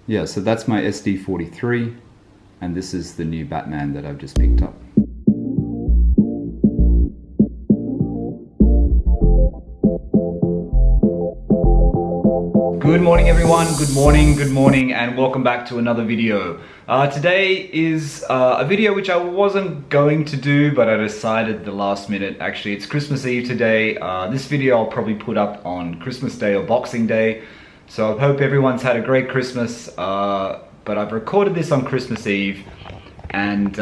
Yeah, so that's my SD43, and this is the new Batman that I've just picked up. Good morning everyone, good morning, and welcome back to another video. Today is a video which I wasn't going to do, but I decided the last minute. Actually, it's Christmas Eve today. This video I'll probably put up on Christmas Day or Boxing Day. So I hope everyone's had a great Christmas, but I've recorded this on Christmas Eve, and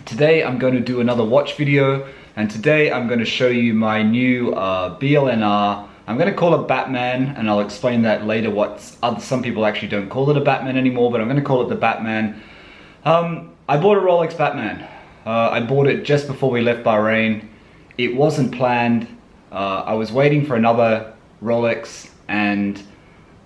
today I'm going to do another watch video, and today I'm going to show you my new BLNR. I'm going to call it Batman, and I'll explain that later. Some people actually don't call it a Batman anymore, but I'm going to call it the Batman. I bought a Rolex Batman. I bought it just before we left Bahrain. It wasn't planned. I was waiting for another Rolex, and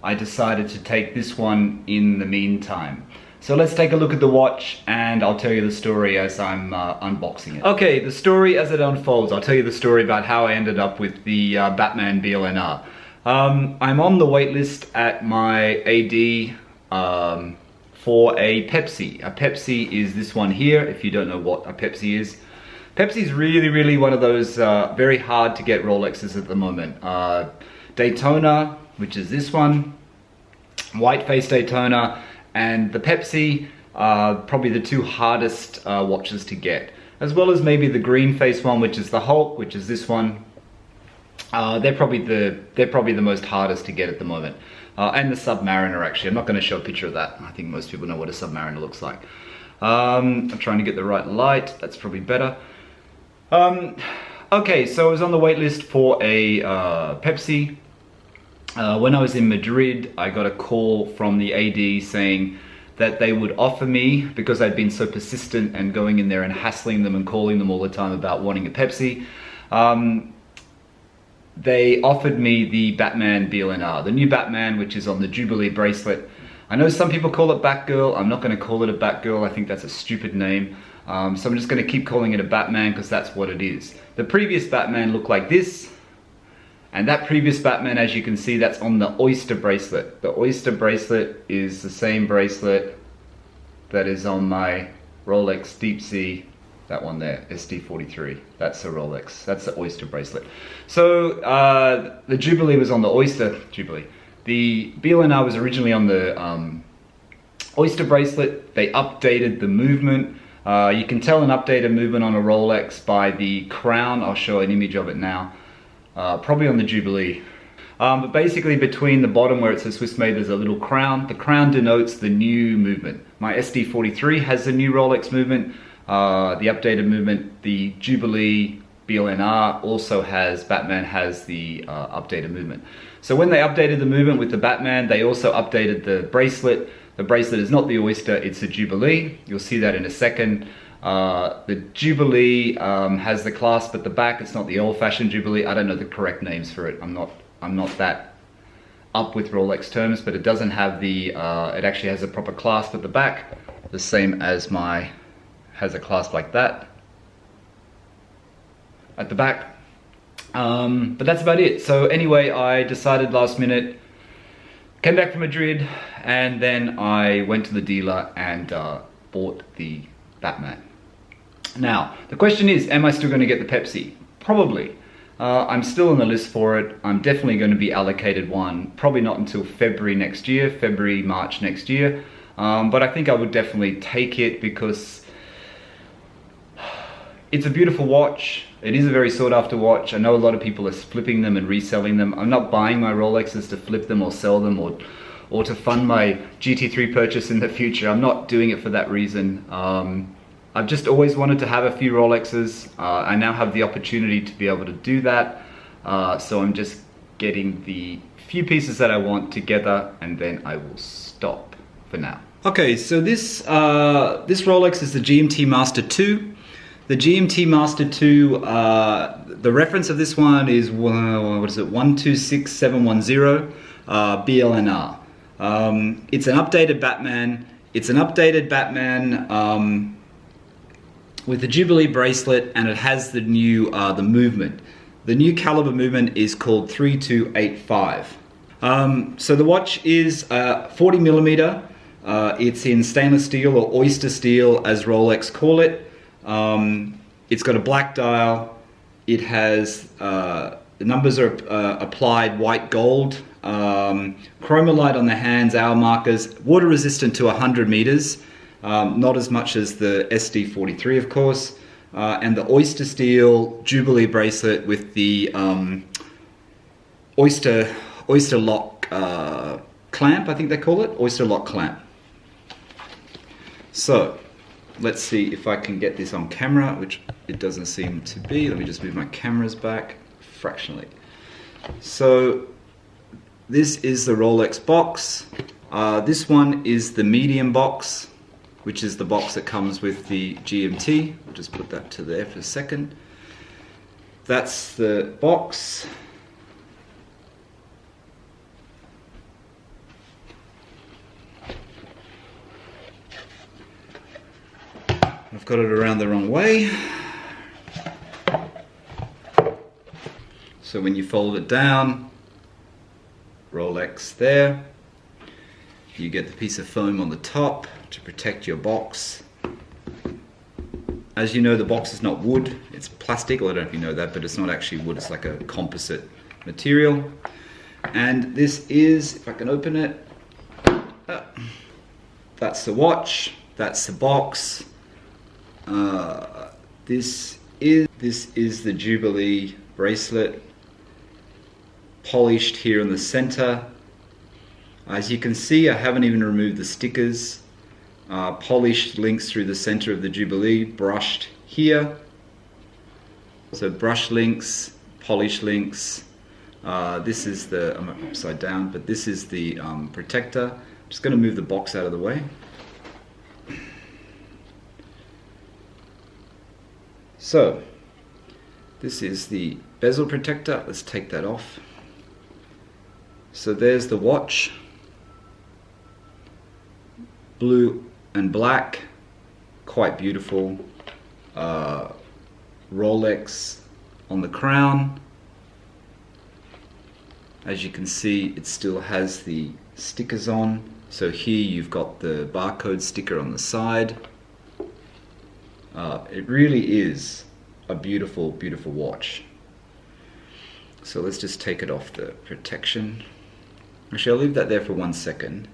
I decided to take this one in the meantime. So let's take a look at the watch, and I'll tell you the story as I'm unboxing it. Okay, the story as it unfolds. I'll tell you the story about how I ended up with the Batman BLNR. I'm on the wait list at my AD for a Pepsi. A Pepsi is this one here, if you don't know what a Pepsi is. Pepsi is really one of those very hard to get Rolexes at the moment. Daytona, which is this one, white face Daytona, and the Pepsi are probably the two hardest watches to get, as well as maybe the green face one, which is the Hulk, which is this one. They're probably the most hardest to get at the moment, and the Submariner. Actually, I'm not going to show a picture of that. I think most people know what a Submariner looks like. I'm trying to get the right light. That's probably better. Okay, so I was on the wait list for a Pepsi. When I was in Madrid, I got a call from the AD saying that they would offer me, because I'd been so persistent and going in there and hassling them and calling them all the time about wanting a Pepsi. They offered me the Batman BLNR, the new Batman, which is on the Jubilee bracelet. I know some people call it Batgirl. I'm not going to call it a Batgirl. I think that's a stupid name. So I'm just going to keep calling it a Batman because that's what it is. The previous Batman looked like this. And that previous Batman, as you can see, that's on the Oyster bracelet. The Oyster bracelet is the same bracelet that is on my Rolex Deep Sea, that one there, SD43. That's a Rolex, that's the Oyster bracelet. So the Jubilee was on the Oyster Jubilee. The BLNR was originally on the Oyster bracelet. They updated the movement. You can tell an updated movement on a Rolex by the crown. I'll show an image of it now. Probably on the Jubilee. But basically between the bottom where it says Swiss made, there's a little crown. The crown denotes the new movement. My SD43 has the new Rolex movement, the updated movement. The Jubilee BLNR also has, Batman has the updated movement. So when they updated the movement with the Batman, they also updated the bracelet. The bracelet is not the Oyster, it's the Jubilee. You'll see that in a second. The Jubilee has the clasp at the back. It's not the old-fashioned Jubilee. I don't know the correct names for it. I'm not that up with Rolex terms, but it doesn't have the. It actually has a proper clasp at the back, the same as my has a clasp like that at the back. But that's about it. So anyway, I decided last minute. Came back from Madrid, and then I went to the dealer and bought the Batman. Now, the question is, am I still going to get the Pepsi? Probably. I'm still on the list for it. I'm definitely going to be allocated one, probably not until February next year, February, March next year. But I think I would definitely take it because it's a beautiful watch. It is a very sought after watch. I know a lot of people are flipping them and reselling them. I'm not buying my Rolexes to flip them or sell them or to fund my GT3 purchase in the future. I'm not doing it for that reason. I've just always wanted to have a few Rolexes. I now have the opportunity to be able to do that. So I'm just getting the few pieces that I want together, and then I will stop for now. Okay, so this Rolex is the GMT Master II. The GMT Master II, the reference of this one is, what is it, 126710 BLNR. It's an updated Batman. It's an updated Batman with the Jubilee bracelet, and it has the new the movement. The new caliber movement is called 3285. So the watch is 40 millimeter. It's in stainless steel, or oyster steel as Rolex call it. It's got a black dial. It has, the numbers are applied white gold. Chromolite on the hands, hour markers, water resistant to 100 meters. Not as much as the SD43, of course. And the oyster steel Jubilee bracelet with the oyster lock clamp, I think they call it, oyster lock clamp. So let's see if I can get this on camera, which it doesn't seem to be. Let me just move my cameras back fractionally. So this is the Rolex box. This one is the medium box, which is the box that comes with the GMT. I'll just put that to there for a second. That's the box. I've got it around the wrong way. So when you fold it down, Rolex there, you get the piece of foam on the top to protect your box. As you know, the box is not wood, it's plastic. Well, I don't know if you know that, but it's not actually wood, it's like a composite material. And this is, if I can open it, that's the watch, that's the box. This is the Jubilee bracelet, polished here in the center. As you can see, I haven't even removed the stickers. Polished links through the center of the Jubilee, brushed here. So brush links, polish links. This is the, I'm upside down, but this is the protector. I'm just going to move the box out of the way. So this is the bezel protector. Let's take that off. So there's the watch, blue and black, quite beautiful. Rolex on the crown. As you can see, it still has the stickers on. So here you've got the barcode sticker on the side. It really is a beautiful, beautiful watch. So let's just take it off the protection. Actually, I'll leave that there for 1 second.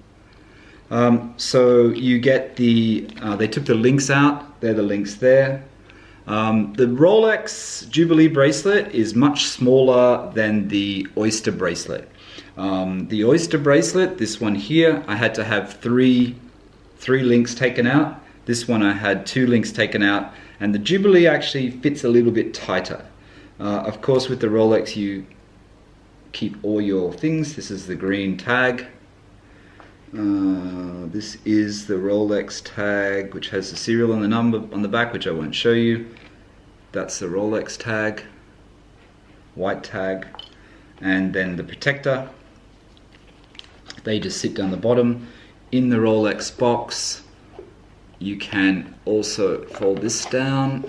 So you get the, they took the links out. They're the links there. The Rolex Jubilee bracelet is much smaller than the Oyster bracelet. The Oyster bracelet, this one here, I had to have three links taken out. This one I had 2 links taken out, and the Jubilee actually fits a little bit tighter. Of course, with the Rolex you keep all your things. This is the green tag. This is the Rolex tag, which has the serial and the number on the back, which I won't show you. That's the Rolex tag, white tag, and then the protector. They just sit down the bottom. In the Rolex box, you can also fold this down,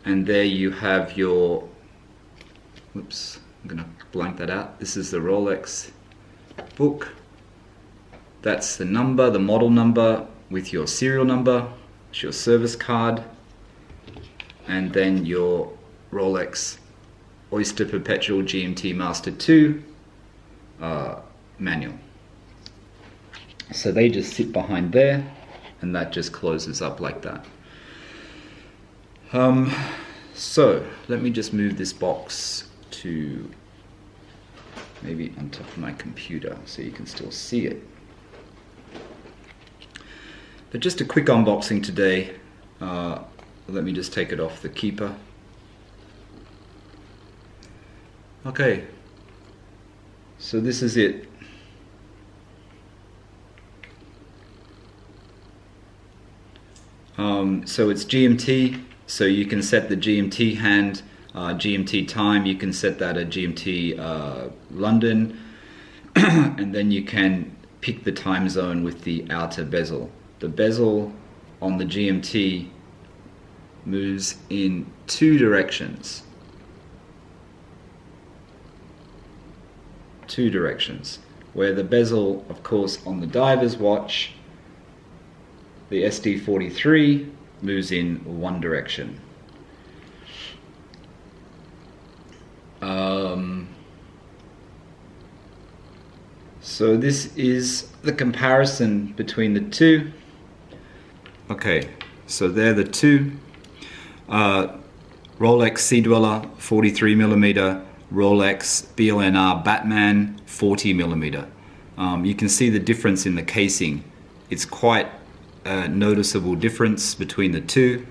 and there you have your, whoops, I'm gonna blank that out. This is the Rolex book. That's the number, the model number with your serial number, it's your service card, and then your Rolex Oyster Perpetual GMT Master II manual. So they just sit behind there, and that just closes up like that. So let me just move this box to maybe on top of my computer so you can still see it. But just a quick unboxing today. Let me just take it off the keeper. Okay, so this is it. So it's GMT, so you can set the GMT hand, GMT time, you can set that at GMT London, and then you can pick the time zone with the outer bezel. The bezel on the GMT moves in 2 directions. two directions, where the bezel, of course, on the diver's watch, the SD43 moves in one direction. So this is the comparison between the two. Okay, so they're the two. Rolex Sea Dweller 43mm, Rolex BLNR Batman 40mm. You can see the difference in the casing. It's quite a noticeable difference between the two.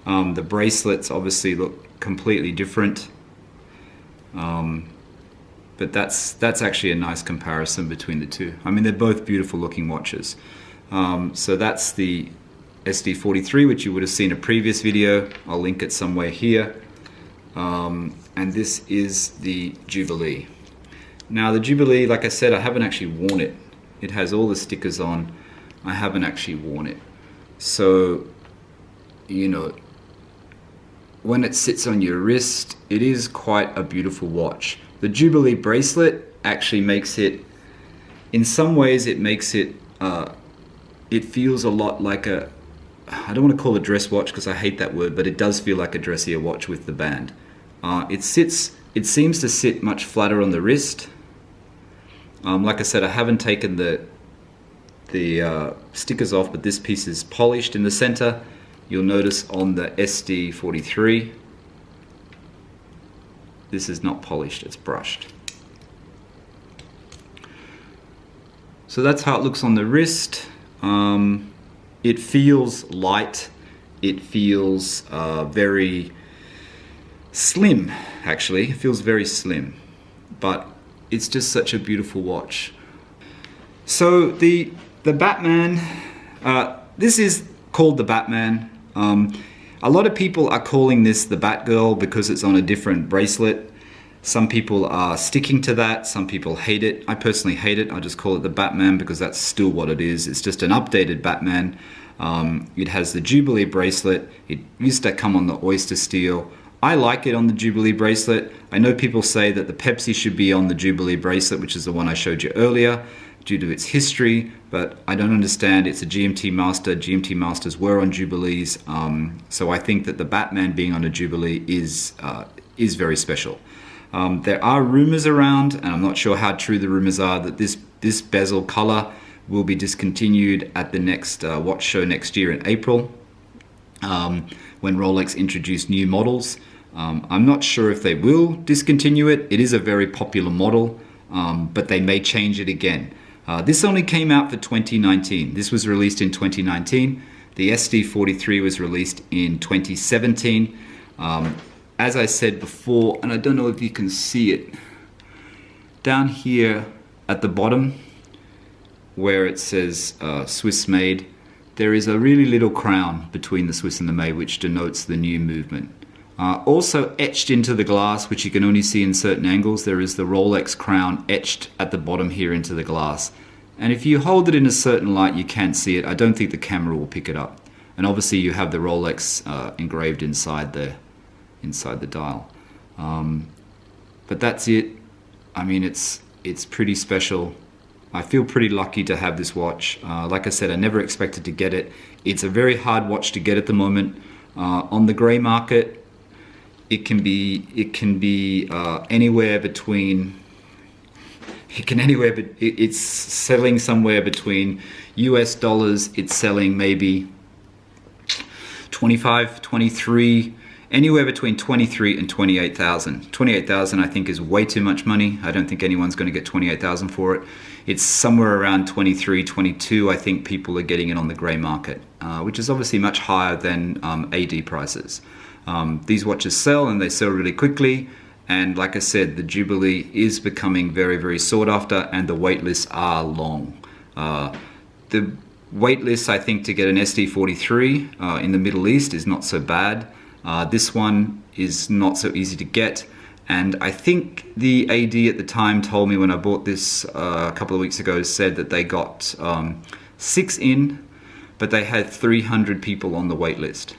The bracelets obviously look completely different. But that's actually a nice comparison between the two. I mean, they're both beautiful looking watches. So that's the SD43, which you would have seen a previous video. I'll link it somewhere here. And this is the Jubilee. Now the Jubilee, like I said, I haven't actually worn it. It has all the stickers on. I haven't actually worn it. So, you know, when it sits on your wrist, it is quite a beautiful watch. The Jubilee bracelet actually makes it, in some ways it makes it, it feels a lot like a, I don't want to call it a dress watch because I hate that word, but it does feel like a dressier watch with the band. It seems to sit much flatter on the wrist. Like I said, I haven't taken the stickers off, but this piece is polished in the center. You'll notice on the SD43, this is not polished, it's brushed. So that's how it looks on the wrist. It feels light. It feels very slim, actually. It feels very slim, but it's just such a beautiful watch. So the Batman, this is called the Batman. A lot of people are calling this the Batgirl because it's on a different bracelet. Some people are sticking to that, some people hate it. I personally hate it. I just call it the Batman because that's still what it is. It's just an updated Batman. It has the Jubilee bracelet. It used to come on the oyster steel. I like it on the Jubilee bracelet. I know people say that the Pepsi should be on the Jubilee bracelet, which is the one I showed you earlier, due to its history, but I don't understand. It's a GMT Master. GMT Masters were on Jubilees, so I think that the Batman being on a Jubilee is very special. There are rumors around, and I'm not sure how true the rumors are, that this bezel color will be discontinued at the next watch show next year in April, when Rolex introduce new models. I'm not sure if they will discontinue it. It is a very popular model, but they may change it again. This only came out for 2019. This was released in 2019. The SD43 was released in 2017. As I said before, and I don't know if you can see it, down here at the bottom where it says Swiss made, there is a really little crown between the Swiss and the made, which denotes the new movement. Also etched into the glass, which you can only see in certain angles, there is the Rolex crown etched at the bottom here into the glass. And if you hold it in a certain light, you can't see it. I don't think the camera will pick it up. And obviously you have the Rolex engraved inside the dial. But that's it. I mean, it's pretty special. I feel pretty lucky to have this watch. Like I said, I never expected to get it. It's a very hard watch to get at the moment. On the grey market, it can be anywhere between. It's selling somewhere between US dollars. It's selling maybe 25, 23, anywhere between 23 and 28,000. 28,000 I think is way too much money. I don't think anyone's going to get 28,000 for it. It's somewhere around 23, 22. I think people are getting it on the grey market, which is obviously much higher than AD prices. These watches sell, and they sell really quickly. And like I said, the Jubilee is becoming very, very sought after, and the wait lists are long. The wait list, I think, to get an SD43 in the Middle East is not so bad. This one is not so easy to get. And I think the AD at the time told me when I bought this a couple of weeks ago, said that they got 6 in, but they had 300 people on the wait list.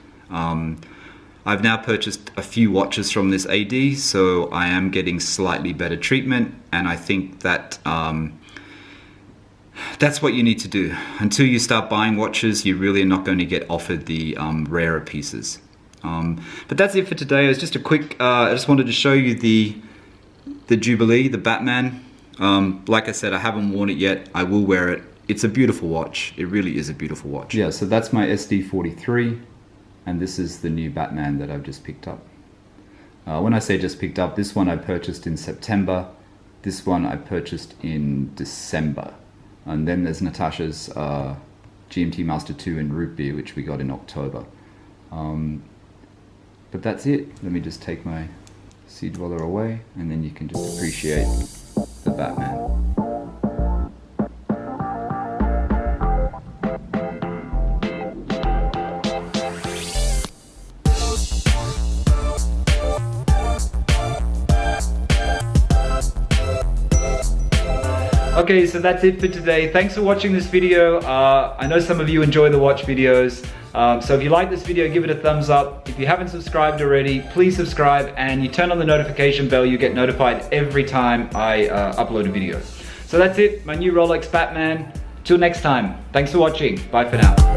I've now purchased a few watches from this AD, so I am getting slightly better treatment, and I think that that's what you need to do. Until you start buying watches, you really are not going to get offered the rarer pieces. But that's it for today. It was just a quick, I just wanted to show you the Jubilee, the Batman. Like I said, I haven't worn it yet. I will wear it. It's a beautiful watch. It really is a beautiful watch. Yeah, so that's my SD43, and this is the new Batman that I've just picked up. When I say just picked up, this one I purchased in September. This one I purchased in December. And then there's Natasha's GMT Master II in root beer, which we got in October. But that's it. Let me just take my Sea Dweller away, and then you can just appreciate the Batman. Okay, so that's it for today. Thanks for watching this video. I know some of you enjoy the watch videos. So if you like this video, give it a thumbs up. If you haven't subscribed already, please subscribe, and you turn on the notification bell. You get notified every time I upload a video. So that's it, my new Rolex Batman. Till next time, thanks for watching. Bye for now.